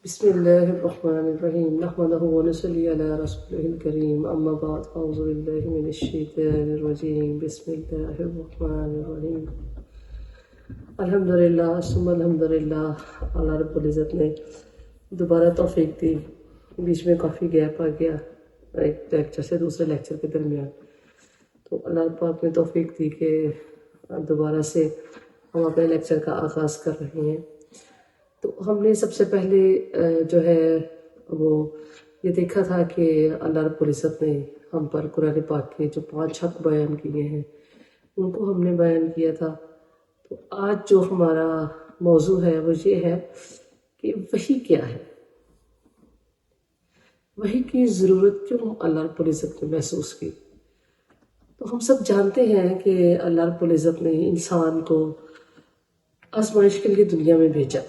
بسم الله الرحمن الرحيم نحمده ونصلي على رسوله الكريم أما بعد أعوذ بالله من الشيطان الرجيم بسم الله الرحمن الرحيم الحمدللہ ثم الحمدللہ. اللہ رب العزت نے دوبارہ توفیق دی. بیچ میں کافی گیپ آ گیا ایک لیکچر سے دوسرے لیکچر کے درمیان، تو اللہ پاک نے توفیق دی کہ دوبارہ سے ہم اپنے لیکچر کا آغاز کر رہے ہیں. تو ہم نے سب سے پہلے جو ہے وہ یہ دیکھا تھا کہ اللہ رب العزت نے ہم پر قرآن پاک کے جو 5 حق بیان کیے ہیں ان کو ہم نے بیان کیا تھا. تو آج جو ہمارا موضوع ہے وہ یہ ہے کہ وحی کیا ہے، وحی کی ضرورت کیوں اللہ رب العزت نے محسوس کی. تو ہم سب جانتے ہیں کہ اللہ رب العزت نے انسان کو آزمائش کے لیے دنیا میں بھیجا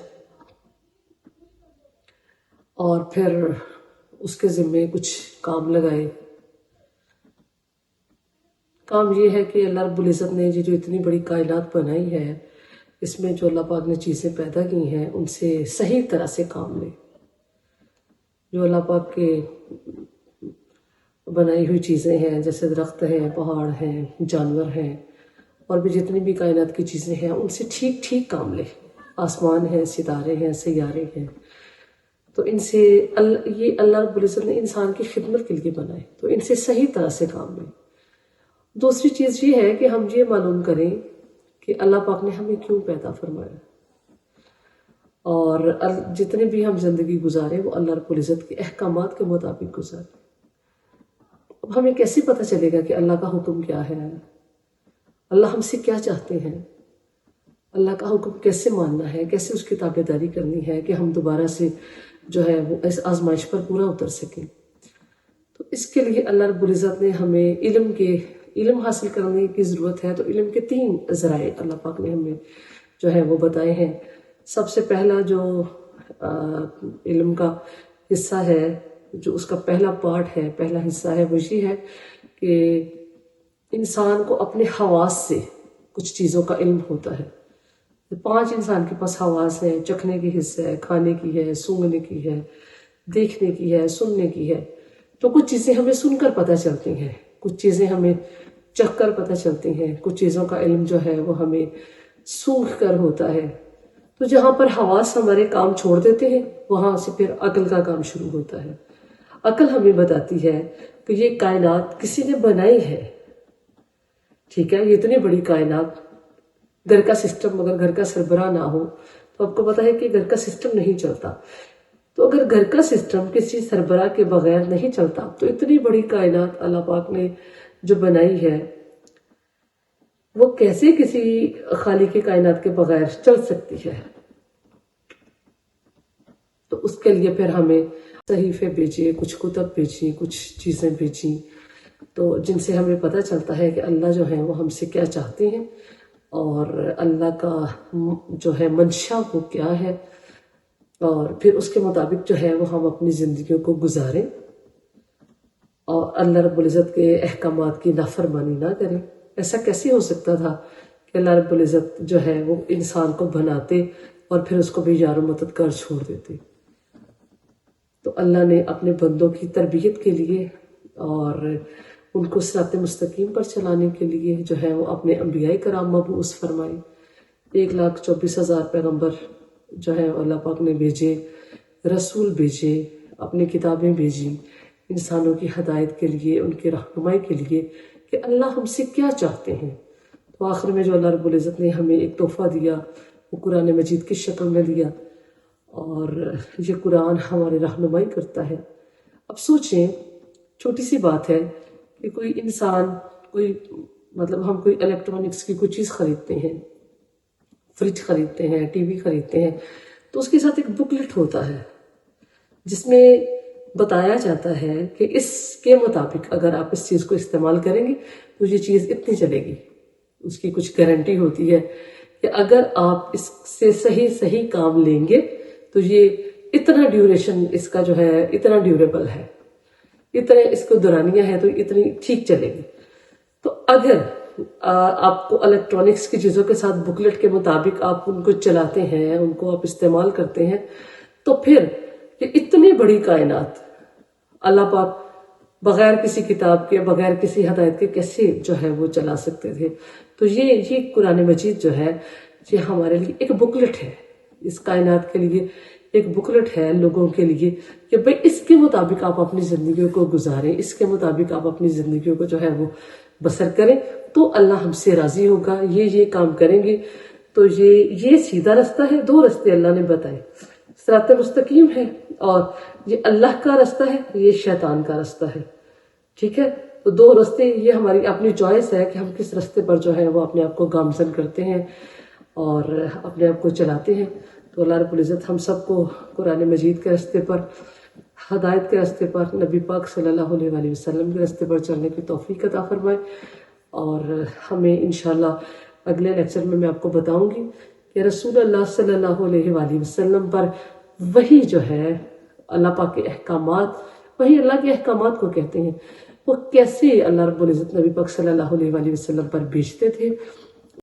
اور پھر اس کے ذمے کچھ کام لگائے. کام یہ ہے کہ اللہ رب العزت نے جو اتنی بڑی کائنات بنائی ہے، اس میں جو اللہ پاک نے چیزیں پیدا کی ہیں ان سے صحیح طرح سے کام لے. جو اللہ پاک کے بنائی ہوئی چیزیں ہیں جیسے درخت ہیں، پہاڑ ہیں، جانور ہیں، اور بھی جتنی بھی کائنات کی چیزیں ہیں ان سے ٹھیک ٹھیک کام لے. آسمان ہیں، ستارے ہیں، سیارے ہیں، تو ان سے یہ اللہ رب العزت نے انسان کی خدمت کے لیے بنائے، تو ان سے صحیح طرح سے کام لیں. دوسری چیز یہ ہے کہ ہم یہ معلوم کریں کہ اللہ پاک نے ہمیں کیوں پیدا فرمایا، اور جتنے بھی ہم زندگی گزارے وہ اللہ رب العزت کے احکامات کے مطابق گزارے. اب ہمیں کیسے پتہ چلے گا کہ اللہ کا حکم کیا ہے، اللہ ہم سے کیا چاہتے ہیں، اللہ کا حکم کیسے ماننا ہے، کیسے اس کی تابع داری کرنی ہے کہ ہم دوبارہ سے جو ہے وہ اس آزمائش پر پورا اتر سکیں. تو اس کے لیے اللہ رب العزت نے ہمیں علم حاصل کرنے کی ضرورت ہے. تو علم کے 3 ذرائع اللہ پاک نے ہمیں جو ہے وہ بتائے ہیں. سب سے پہلا جو علم کا حصہ ہے، جو اس کا پہلا پارٹ ہے، پہلا حصہ ہے، وہ یہ ہے کہ انسان کو اپنے حواس سے کچھ چیزوں کا علم ہوتا ہے. 5 انسان کے پاس حواس ہیں، چکھنے کی حصہ ہے، کھانے کی ہے، سونگھنے کی ہے، دیکھنے کی ہے، سننے کی ہے. تو کچھ چیزیں ہمیں سن کر پتہ چلتی ہیں، کچھ چیزیں ہمیں چکھ کر پتہ چلتی ہیں، کچھ چیزوں کا علم جو ہے وہ ہمیں سونگھ کر ہوتا ہے. تو جہاں پر حواس ہمارے کام چھوڑ دیتے ہیں وہاں سے پھر عقل کا کام شروع ہوتا ہے. عقل ہمیں بتاتی ہے کہ یہ کائنات کسی نے بنائی ہے، ٹھیک ہے، یہ اتنی بڑی کائنات. گھر کا سسٹم اگر گھر کا سربراہ نہ ہو تو آپ کو پتا ہے کہ گھر کا سسٹم نہیں چلتا. تو اگر گھر کا سسٹم کسی سربراہ کے بغیر نہیں چلتا تو اتنی بڑی کائنات اللہ پاک نے جو بنائی ہے وہ کیسے کسی خالق کی کائنات کے بغیر چل سکتی ہے. تو اس کے لیے پھر ہمیں صحیفے بھیجے، کچھ کتب بھیجی، کچھ چیزیں بھیجی، تو جن سے ہمیں پتہ چلتا ہے کہ اللہ جو ہے وہ ہم سے کیا چاہتے ہیں اور اللہ کا جو ہے منشا وہ کیا ہے، اور پھر اس کے مطابق جو ہے وہ ہم اپنی زندگیوں کو گزاریں اور اللہ رب العزت کے احکامات کی نافرمانی نہ کریں. ایسا کیسے ہو سکتا تھا کہ اللہ رب العزت جو ہے وہ انسان کو بناتے اور پھر اس کو بھی یار و مددگار چھوڑ دیتے. تو اللہ نے اپنے بندوں کی تربیت کے لیے اور ان کو صراط مستقیم پر چلانے کے لیے جو ہے وہ اپنے انبیاء کرام مبعوث فرمائے. 1,24,000 پیغمبر جو ہے اللہ پاک نے بھیجے، رسول بھیجے، اپنی کتابیں بھیجی انسانوں کی ہدایت کے لیے، ان کی رہنمائی کے لیے کہ اللہ ہم سے کیا چاہتے ہیں. تو آخر میں جو اللہ رب العزت نے ہمیں ایک تحفہ دیا وہ قرآن مجید کی شکل میں دیا، اور یہ قرآن ہماری رہنمائی کرتا ہے. اب سوچیں، چھوٹی سی بات ہے کہ کوئی انسان ہم کوئی الیکٹرانکس کی کوئی چیز خریدتے ہیں، فریج خریدتے ہیں، ٹی وی خریدتے ہیں، تو اس کے ساتھ ایک بکلٹ ہوتا ہے جس میں بتایا جاتا ہے کہ اس کے مطابق اگر آپ اس چیز کو استعمال کریں گے تو یہ چیز اتنی چلے گی. اس کی کچھ گارنٹی ہوتی ہے کہ اگر آپ اس سے صحیح کام لیں گے تو یہ اتنا ڈیوریشن اس کا جو ہے اتنا ڈیوریبل ہے، اتنے اس کو دورانیہ ہے تو اتنی ٹھیک چلے گی. تو اگر آپ کو الیکٹرانکس کی چیزوں کے ساتھ بکلٹ کے مطابق آپ ان کو چلاتے ہیں، ان کو آپ استعمال کرتے ہیں، تو پھر کہ اتنی بڑی کائنات اللہ پاک بغیر کسی کتاب کے، بغیر کسی ہدایت کے کیسے جو ہے وہ چلا سکتے تھے. تو یہ قرآن مجید جو ہے یہ ہمارے لیے ایک بکلٹ ہے، اس کائنات کے لیے ایک بکلٹ ہے لوگوں کے لیے کہ بھئی اس کے مطابق آپ اپنی زندگیوں کو گزاریں، اس کے مطابق آپ اپنی زندگیوں کو جو ہے وہ بسر کریں تو اللہ ہم سے راضی ہوگا. یہ کام کریں گے تو یہ سیدھا رستہ ہے. 2 رستے اللہ نے بتائے، صراط مستقیم ہے اور یہ اللہ کا رستہ ہے، یہ شیطان کا رستہ ہے. ٹھیک ہے، تو 2 رستے، یہ ہماری اپنی چوائس ہے کہ ہم کس رستے پر جو ہے وہ اپنے آپ کو گامزن کرتے ہیں اور اپنے آپ کو چلاتے ہیں. تو اللہ رب العزت ہم سب کو قرآن مجید کے رستے پر، ہدایت کے رستے پر، نبی پاک صلی اللہ علیہ وآلہ وسلم کے رستے پر چلنے کی توفیق عطا فرمائے. اور ہمیں انشاءاللہ اگلے لیکچر میں آپ کو بتاؤں گی کہ رسول اللہ صلی اللہ علیہ وآلہ وسلم پر وہی جو ہے اللہ پاک کے احکامات، وہی اللہ کے احکامات کو کہتے ہیں، وہ کیسے اللہ رب العزت نبی پاک صلی اللہ علیہ وآلہ وسلم پر بھیجتے تھے